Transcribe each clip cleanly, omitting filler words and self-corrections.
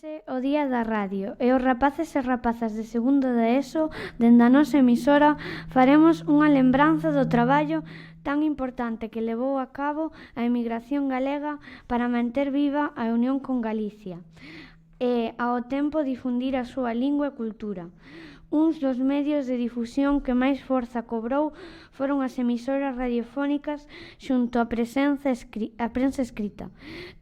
Celébrase o Día da Radio e os rapaces e rapazas de segundo da ESO, dende a nosa emisora, faremos unha lembranza do traballo tan importante que levou a cabo a emigración galega para manter viva a unión con Galicia e, ao tempo, difundir a súa lingua e cultura. Uns dos medios de difusión que máis forza cobrou foron as emisoras radiofónicas xunto á prensa escrita,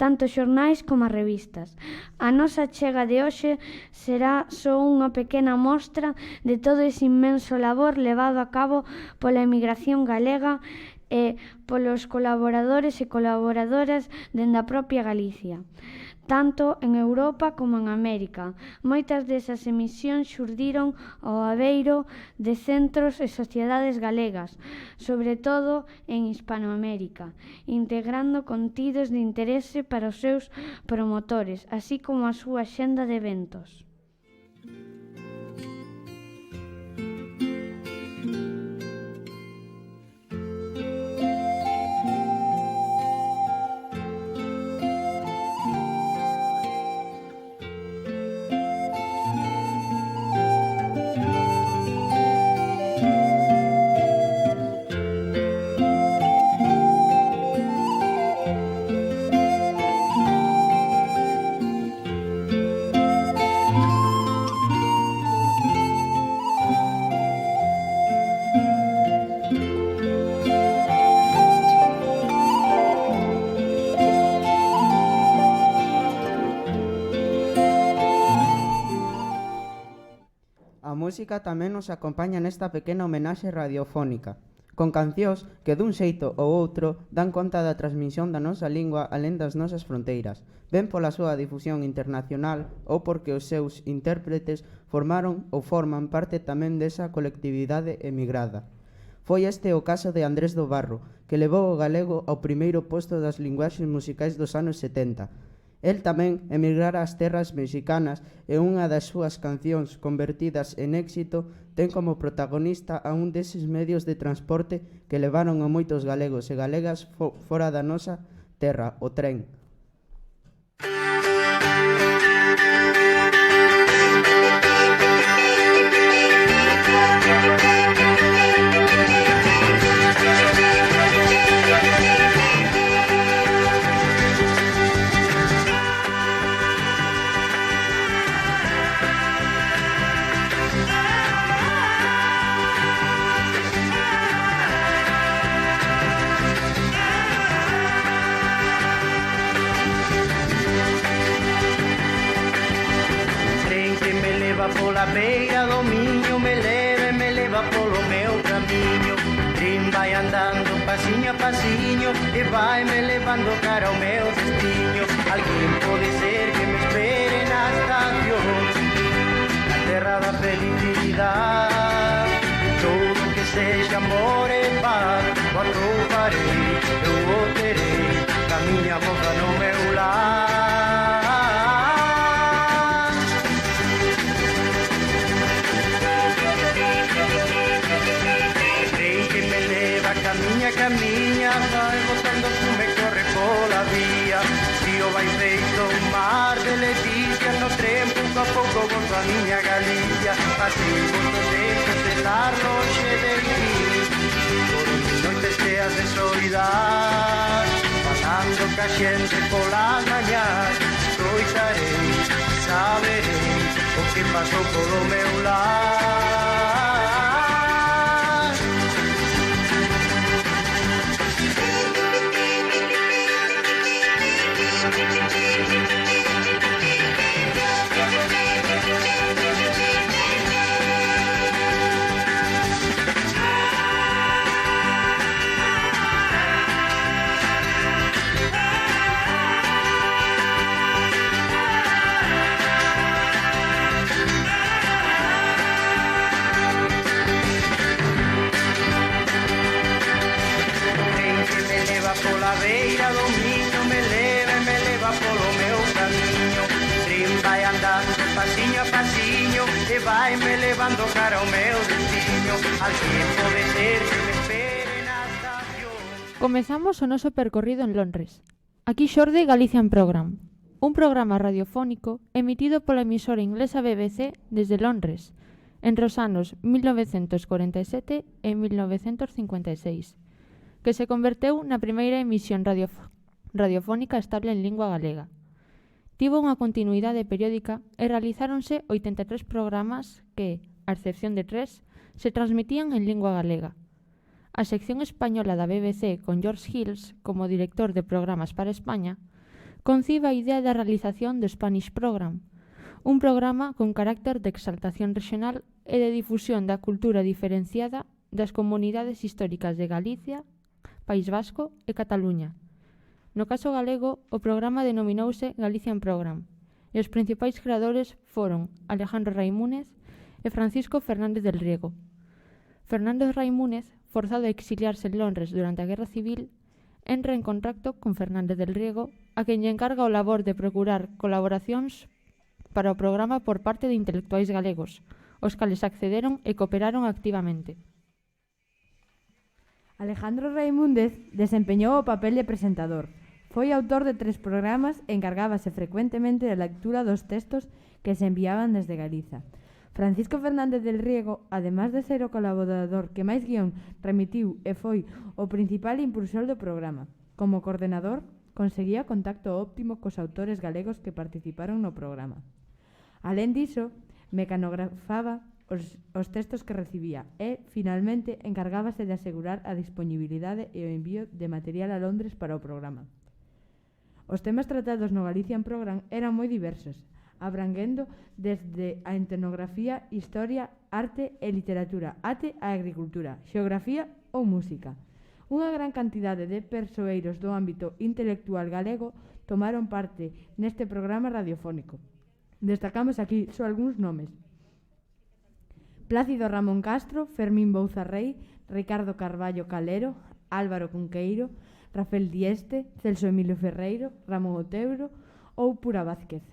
tanto xornais como as revistas. A nosa chega de hoxe será só unha pequena mostra de todo ese inmenso labor levado a cabo pola emigración galega e polos colaboradores e colaboradoras dende a propia Galicia, tanto en Europa como en América. Moitas desas emisións xurdiron ao abeiro de centros e sociedades galegas, sobre todo en Hispanoamérica, integrando contidos de interese para os seus promotores, así como a súa axenda de eventos. A música tamén nos acompaña nesta pequena homenaxe radiofónica, con cancións que dun xeito ou outro dan conta da transmisión da nosa lingua alén das nosas fronteiras, ben pola súa difusión internacional ou porque os seus intérpretes formaron ou forman parte tamén desa colectividade emigrada. Foi este o caso de Andrés do Barro, que levou o galego ao primeiro posto das linguaxes musicais dos anos 70. El tamén emigrara ás terras mexicanas e unha das súas cancións convertidas en éxito ten como protagonista a un deses medios de transporte que levaron a moitos galegos e galegas fora da nosa terra, o tren. Pola beira do miño me leva polo meu camiño. Trin vai andando pasiño a pasiño e vai me levando cara ao meu destino. Alguén pode ser que me espere na estación, na terra da felicidade. Todo que sexa amor e paz o atoparei, eu o terei, a miña boca no meu lar. Camiña, vai botando fume, corre pola vía. Río vai feito un mar de leticias, no tren pouco a pouco volto a miña Galicia. Así moito tempo de estar longe de ti, por noites cheas de soidade, pasando ca xente polas mañás. Escoitarei, saberei o que pasou polo meu lar. Pola beira do miño me leva polo meu camiño. Trin vai andando pasiño a pasiño e vai me levando cara ao meu destino. Alguén pode ser que me espere na estación. Comezamos o noso percorrido en Londres. Aquí xorde Galician Program. un programa radiofónico emitido pola emisora inglesa BBC desde Londres, entre os anos 1947 e 1956, que se converteu na primeira emisión radiofónica estable en lingua galega. Tivo unha continuidade periódica e realizáronse 83 programas que, a excepción de 3, se transmitían en lingua galega. A sección española da BBC, con George Hills como director de programas para España, concibe a idea da realización do Spanish Program, un programa con carácter de exaltación regional e de difusión da cultura diferenciada das comunidades históricas de Galicia, País Vasco e Cataluña. No caso galego, o programa denominouse Galician Program e os principais creadores foron Alejandro Raimúnez e Francisco Fernández del Riego. Fernández Raimúnez, forzado a exiliarse en Londres durante a Guerra Civil, entra en contacto con Fernández del Riego, a quen lle encarga o labor de procurar colaboracións para o programa por parte de intelectuais galegos, os cales accederon e cooperaron activamente. Alejandro Raimúndez desempeñou o papel de presentador. Foi autor de 3 programas e encargábase frecuentemente da lectura dos textos que se enviaban desde Galiza. Francisco Fernández del Riego, además de ser o colaborador que máis guión remitiu e foi o principal impulsor do programa, como coordenador, conseguía contacto óptimo cos autores galegos que participaron no programa. Alén diso, mecanografaba os textos que recibía e, finalmente, encargábase de asegurar a disponibilidade e o envío de material a Londres para o programa. Os temas tratados no Galician Program eran moi diversos, abranguendo desde a etnografía, historia, arte e literatura, até a agricultura, xeografía ou música. Unha gran cantidade de persoeiros do ámbito intelectual galego tomaron parte neste programa radiofónico. Destacamos aquí só algúns nomes: Plácido Ramón Castro, Fermín Bouza Rei, Ricardo Carballo Calero, Álvaro Cunqueiro, Rafael Dieste, Celso Emilio Ferreiro, Ramón Otebro ou Pura Vázquez.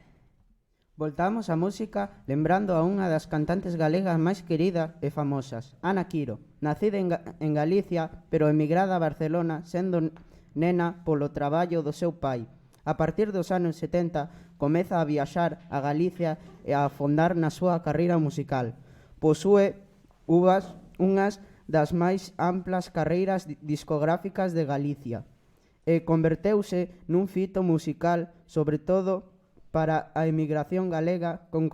Voltamos á música lembrando a unha das cantantes galegas máis queridas e famosas, Ana Quiro, nacida en Galicia, pero emigrada a Barcelona, sendo nena polo traballo do seu pai. A partir dos anos 70, comeza a viaxar a Galicia e a afondar na súa carreira musical. Posúe unhas das máis amplas carreiras discográficas de Galicia e converteuse nun fito musical, sobre todo para a emigración galega, con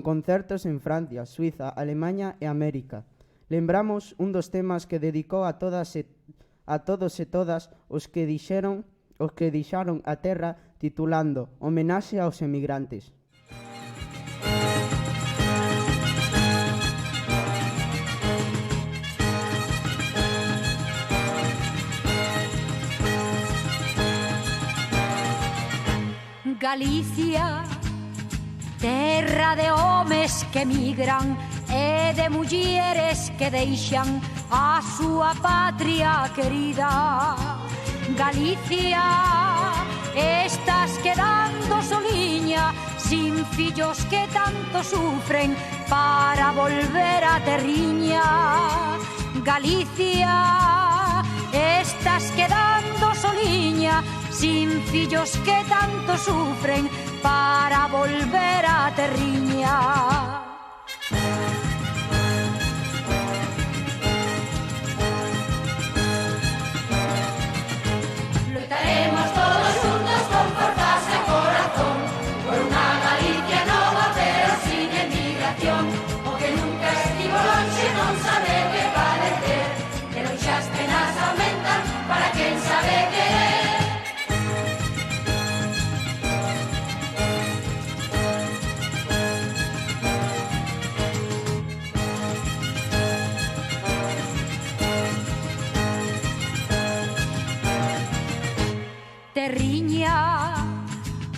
concertos en Francia, Suiza, Alemaña e América. Lembramos un dos temas que dedicou a todos e todas os que dixaron a terra, titulando Homenaxe aos emigrantes. Galicia, terra de homes que emigran e de mulleres que deixan a súa patria querida. Galicia, estás quedando soliña, sin fillos que tanto sufren para volver a terriña. Galicia, estás quedando soliña, sin fillos que tanto sufren para volver a terriña. Lutaremos todos juntos con fuerza y corazón por una Galicia nova pero sin emigración, o que nunca estivo longe non sabe que padecer, que longe as penas aumentan para quen sabe querer. Terriña,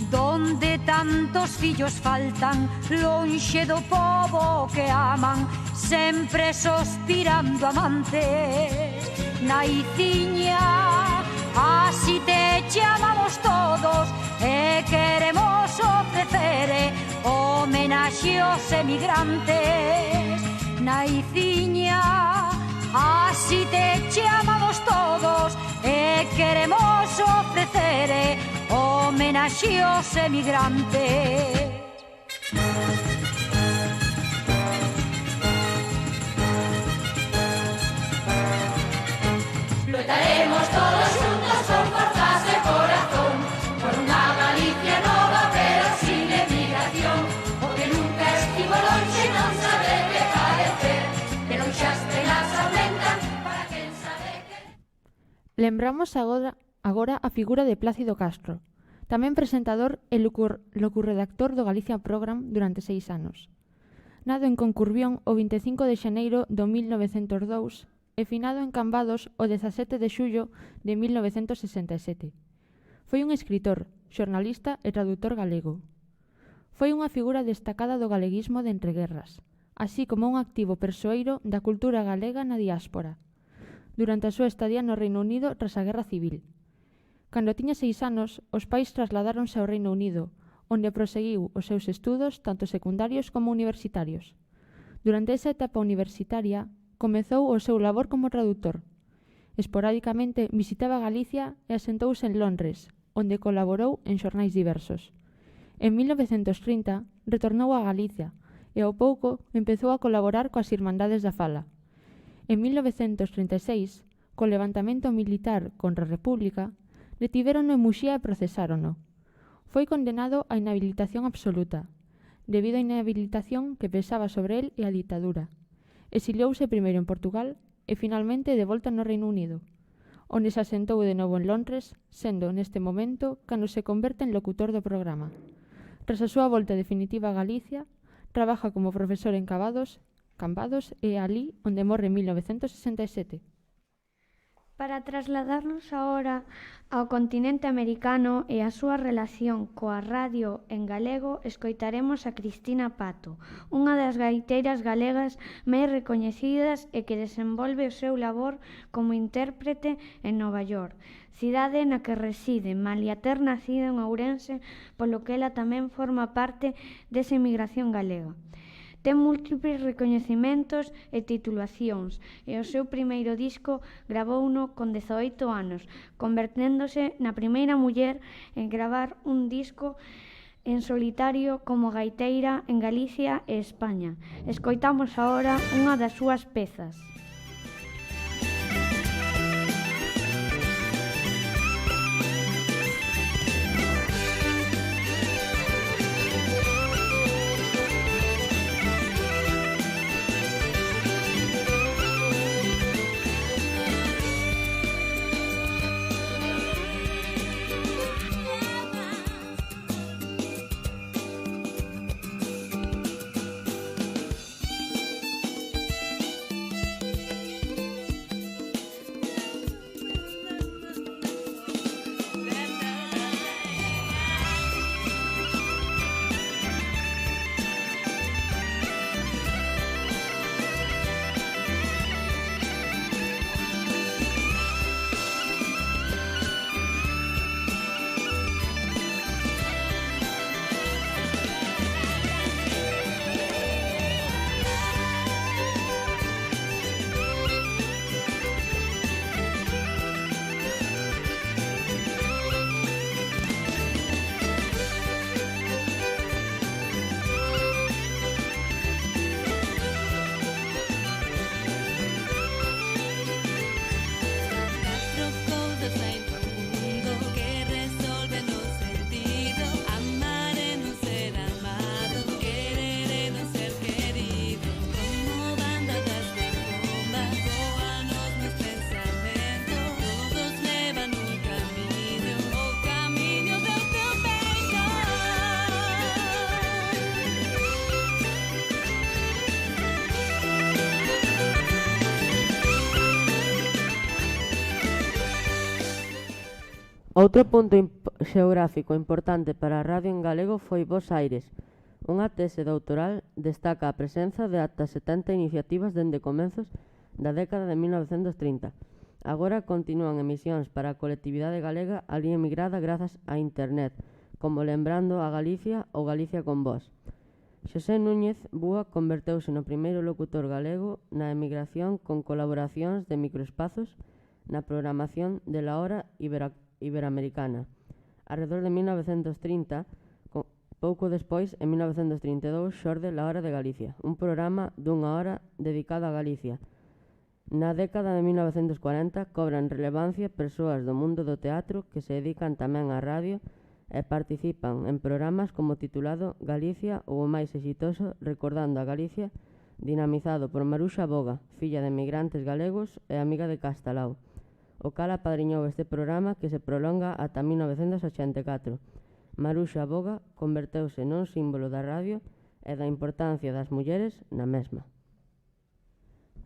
donde tantos fillos faltan, lonxe do pobo que aman, sempre sospirando amantes. Naiciña, así te chamamos todos e queremos ofrecer homenaxe aos emigrantes. Naiciña, así te chamamos todos e queremos ofrecer homenaxe así os emigrantes. Lutaremos todos juntos con forzas de corazón por unha Galicia nova pero sin emigración, o que nunca estivo longe non sabe que padecer, que non xa estrelas aumentan para quen sabe que... Lembramos agora a figura de Plácido Castro, tamén presentador e locurredactor do Galicia Program durante 6 anos. Nado en Concurbión o 25 de xaneiro do 1902 e finado en Cambados o 17 de xullo de 1967. Foi un escritor, xornalista e traductor galego. Foi unha figura destacada do galeguismo de entreguerras, así como un activo persoeiro da cultura galega na diáspora, durante a súa estadía no Reino Unido tras a Guerra Civil. Cando tiña 6 anos, os pais trasladáronse ao Reino Unido, onde proseguiu os seus estudos tanto secundarios como universitarios. Durante esa etapa universitaria, comezou o seu labor como traductor. Esporádicamente visitaba Galicia e asentouse en Londres, onde colaborou en xornais diversos. En 1930 retornou a Galicia e ao pouco empezou a colaborar coas Irmandades da Fala. En 1936, co levantamento militar contra a República, detivérono en Muxía e procesárono. Foi condenado a inhabilitación absoluta, debido á inhabilitación que pesaba sobre el e a ditadura. Exiliouse primeiro en Portugal e finalmente de volta no Reino Unido, onde se asentou de novo en Londres, sendo neste momento cando se converte en locutor do programa. Tras a súa volta definitiva a Galicia, trabaja como profesor en Cambados e alí onde morre en 1967. Para trasladarnos agora ao continente americano e a súa relación coa radio en galego, escoitaremos a Cristina Pato, unha das gaiteiras galegas máis recoñecidas e que desenvolve o seu labor como intérprete en Nova York, cidade na que reside, malia ter nacido en Ourense, polo que ela tamén forma parte desa emigración galega. Ten múltiples recoñecementos e titulacións e o seu primeiro disco gravouno con 18 anos, converténdose na primeira muller en gravar un disco en solitario como gaiteira en Galicia e España. Escoitamos agora unha das súas pezas. Outro punto xeográfico importante para a radio en galego foi Bos Aires. Unha tese doutoral destaca a presenza de ata 70 iniciativas dende comezos da década de 1930. Agora continúan emisións para a colectividade galega alí emigrada grazas a internet, como Lembrando a Galicia ou Galicia con Vos. Xosé Núñez Búa converteuse no primeiro locutor galego na emigración con colaboracións de microespazos na programación de La Hora Iberoamericana. Arredor de 1930, pouco despois, en 1932, xorde La Hora de Galicia, un programa dunha hora dedicado a Galicia. Na década de 1940 cobran relevancia persoas do mundo do teatro que se dedican tamén á radio e participan en programas como titulado Galicia ou o máis exitoso Recordando a Galicia, dinamizado por Maruxa Boga, filla de emigrantes galegos e amiga de Castelao, o cal apadriñou este programa que se prolonga ata 1984. Maruxa Boga converteuse nun símbolo da radio e da importancia das mulleres na mesma.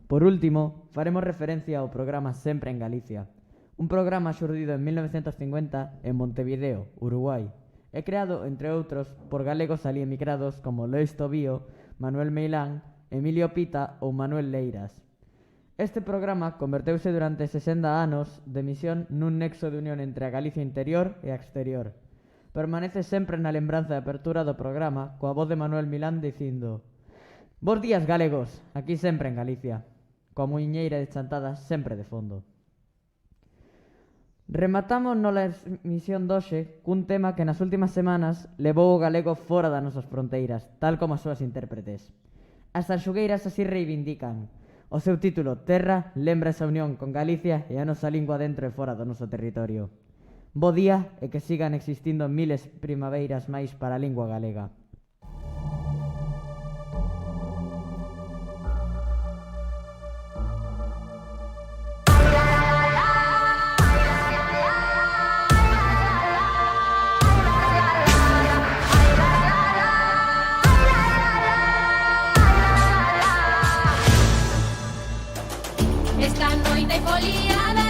Por último, faremos referencia ao programa Sempre en Galicia, un programa xurdido en 1950 en Montevideo, Uruguai, e creado, entre outros, por galegos ali emigrados como Lois Tobío, Manuel Meilán, Emilio Pita ou Manuel Leiras. Este programa converteuse durante 60 anos de emisión nun nexo de unión entre a Galicia interior e a exterior. Permanece sempre na lembranza de apertura do programa coa voz de Manuel Milán dicindo: "Bos días, galegos, aquí sempre en Galicia", coa muiñeira de chantadas sempre de fondo. Rematamos nola emisión doxe cun tema que nas últimas semanas levou o galego fora das nosas fronteiras, tal como as súas intérpretes. As tanxugueiras así reivindican. O seu título, Terra, lembra esa unión con Galicia e a nosa lingua dentro e fora do noso territorio. Bo día e que sigan existindo miles primaveiras máis para a lingua galega. Esta noite foliada